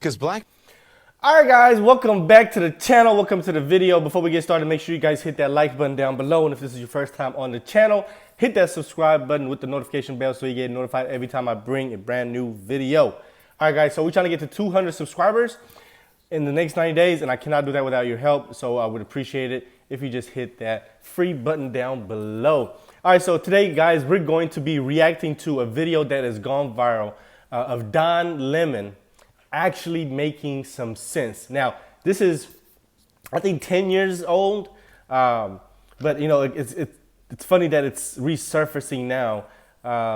Because black... All right, guys, welcome back to the channel. Welcome to the video. Before we get started, make sure you guys hit that like button down below. And if this is your first time on the channel, hit that subscribe button with the notification bell so you get notified every time I bring a brand new video. All right, guys, so we're trying to get to 200 subscribers in the next 90 days, and I cannot do that without your help. So I would appreciate it if you just hit that free button down below. All right, so today, guys, we're going to be reacting to a video that has gone viral of Don Lemon actually making some sense. Now, this is, I think, 10 years old, but you know, it's funny that it's resurfacing now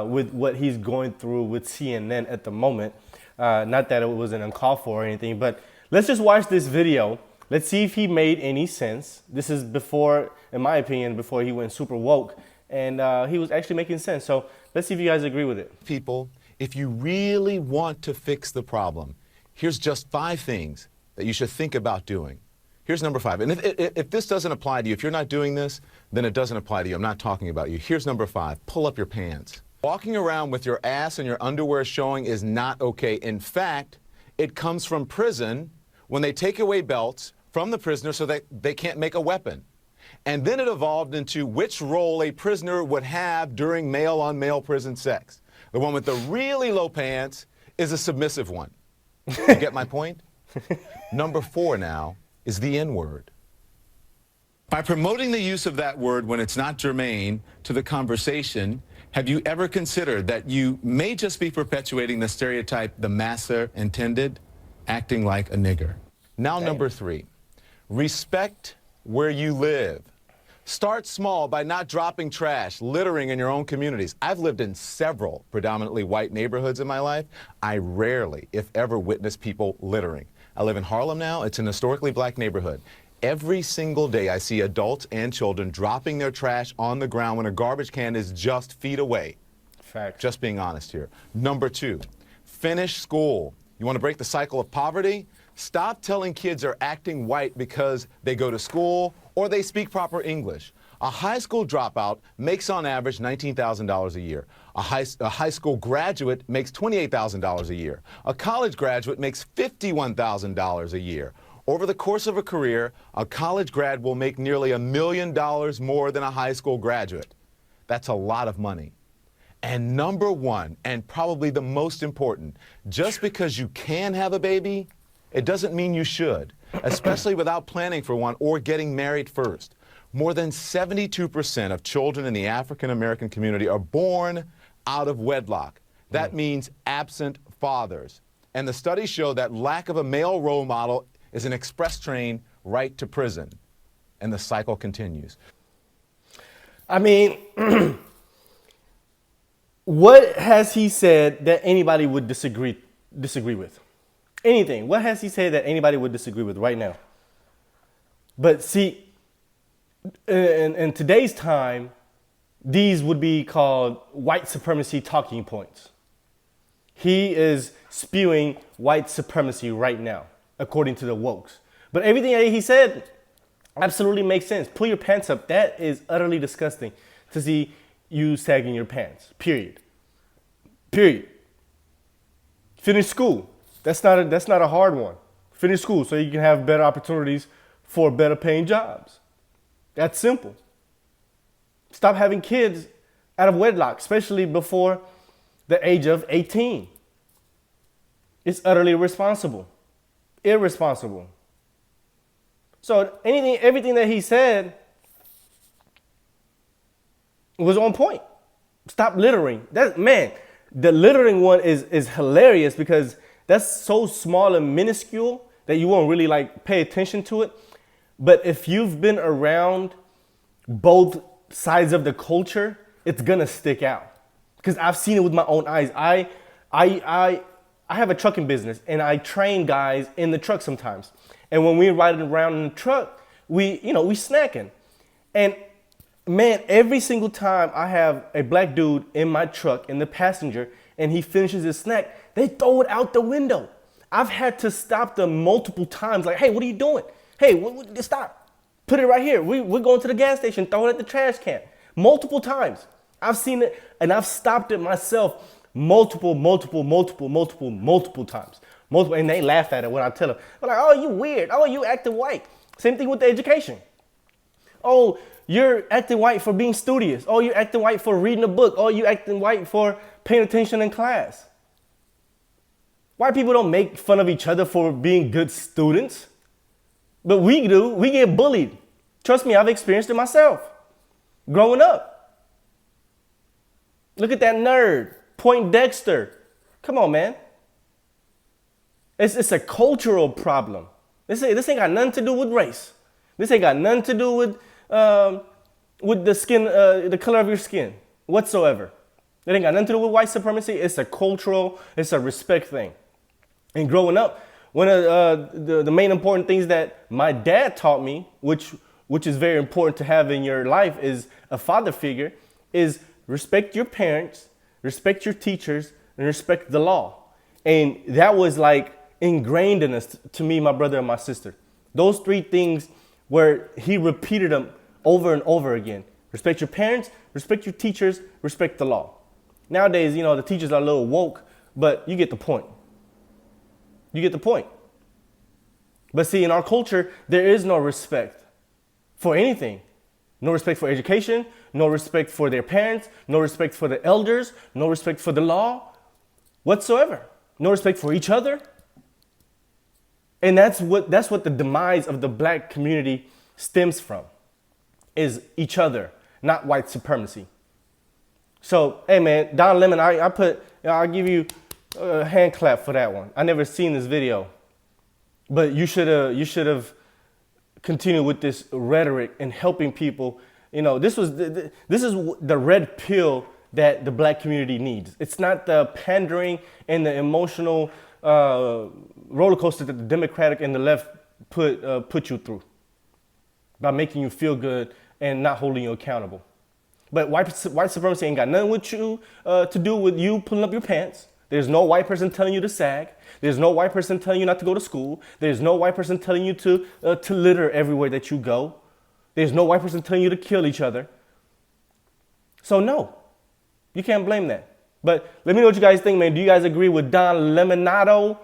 with what he's going through with CNN at the moment. Not that it wasn't uncalled for or anything, but let's just watch this video. Let's see if he made any sense. This is before, in my opinion, before he went super woke, and he was actually making sense. So let's see if you guys agree with it. People, if you really want to fix the problem, here's just 5 things that you should think about doing. Here's number 5. And if this doesn't apply to you, if you're not doing this, then it doesn't apply to you. I'm not talking about you. Here's number 5. Pull up your pants. Walking around with your ass and your underwear showing is not okay. In fact, it comes from prison when they take away belts from the prisoner so that they can't make a weapon. And then it evolved into which role a prisoner would have during male-on-male prison sex. The one with the really low pants is a submissive one. You get my point? Number 4 now is the N-word. By promoting the use of that word when it's not germane to the conversation, have you ever considered that you may just be perpetuating the stereotype the massa intended, acting like a nigger? Now, number 3, respect where you live. Start small by not dropping trash, littering in your own communities. I've lived in several predominantly white neighborhoods in my life. I rarely, if ever, witness people littering. I live in Harlem now. It's an historically black neighborhood. Every single day I see adults and children dropping their trash on the ground when a garbage can is just feet away. Fact. Just being honest here. Number 2, finish school. You want to break the cycle of poverty? Stop telling kids are acting white because they go to school or they speak proper English. A high school dropout makes on average $19,000 a year. A high school graduate makes $28,000 a year. A college graduate makes $51,000 a year. Over the course of a career, a college grad will make nearly $1 million more than a high school graduate. That's a lot of money. And number 1, and probably the most important, just because you can have a baby, it doesn't mean you should, especially without planning for one or getting married first. More than 72% of children in the African American community are born out of wedlock. That means absent fathers. And the studies show that lack of a male role model is an express train right to prison. And the cycle continues. I mean, what has he said that anybody would disagree with? Anything. What has he said that anybody would disagree with right now? But see, in today's time, these would be called white supremacy talking points. He is spewing white supremacy right now, according to the wokes. But everything that he said absolutely makes sense. Pull your pants up. That is utterly disgusting to see you sagging your pants. Period. Period. Finish school. That's not a hard one. Finish school so you can have better opportunities for better paying jobs. That's simple. Stop having kids out of wedlock, especially before the age of 18. It's utterly irresponsible. Irresponsible. So everything that he said was on point. Stop littering. Man, the littering one is hilarious because that's so small and minuscule that you won't really like pay attention to it. But if you've been around both sides of the culture, it's gonna stick out. Because I've seen it with my own eyes. I have a trucking business and I train guys in the truck sometimes. And when we're riding around in the truck, we snacking. And man, every single time I have a black dude in my truck in the passenger and he finishes his snack, they throw it out the window. I've had to stop them multiple times. Like, hey, what are you doing? Hey, stop. Put it right here. We're going to the gas station. Throw it at the trash can. Multiple times. I've seen it and I've stopped it myself multiple times. Most, and they laugh at it when I tell them. They're like, oh, you weird. Oh, you acting white. Same thing with the education. Oh, you're acting white for being studious. Oh, you're acting white for reading a book. Oh, you acting white for paying attention in class. White people don't make fun of each other for being good students. But we do. We get bullied. Trust me, I've experienced it myself. Growing up. Look at that nerd. Point Dexter. Come on, man. It's a cultural problem. This ain't got nothing to do with race. This ain't got nothing to do with the skin, the color of your skin whatsoever. It ain't got nothing to do with white supremacy. It's a cultural, it's a respect thing. And growing up, one of the main important things that my dad taught me, which is very important to have in your life, is a father figure, is respect your parents, respect your teachers, and respect the law. And that was like ingrained in us, to me, my brother, and my sister. Those three things where he repeated them over and over again. Respect your parents, respect your teachers, respect the law. Nowadays, you know, the teachers are a little woke, but you get the point. You get the point. But see, in our culture, there is no respect for anything. No respect for education, no respect for their parents, no respect for the elders, no respect for the law whatsoever. No respect for each other. And that's what the demise of the black community stems from, is each other, not white supremacy. So, hey man, Don Lemon, I'll give you a hand clap for that one. I never seen this video, but you should have continued with this rhetoric and helping people. You know, this is the red pill that the black community needs. It's not the pandering and the emotional roller coaster that the Democratic and the left put you through by making you feel good and not holding you accountable. But white supremacy ain't got nothing with you to do with you pulling up your pants. There's no white person telling you to sag. There's no white person telling you not to go to school. There's no white person telling you to litter everywhere that you go. There's no white person telling you to kill each other. So no, you can't blame that. But let me know what you guys think, man. Do you guys agree with Don Lemonado?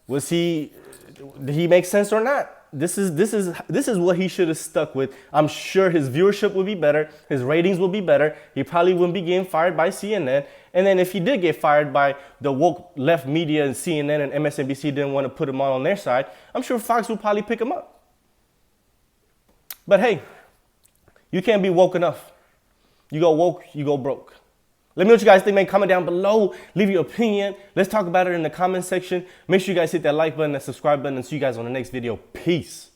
Did he make sense or not? This is what he should have stuck with. I'm sure his viewership would be better. His ratings would be better. He probably wouldn't be getting fired by CNN. And then if he did get fired by the woke left media and CNN and MSNBC didn't want to put him on their side, I'm sure Fox would probably pick him up. But hey, you can't be woke enough. You go woke, you go broke. Let me know what you guys think, man. Comment down below. Leave your opinion. Let's talk about it in the comment section. Make sure you guys hit that like button, that subscribe button, and see you guys on the next video. Peace.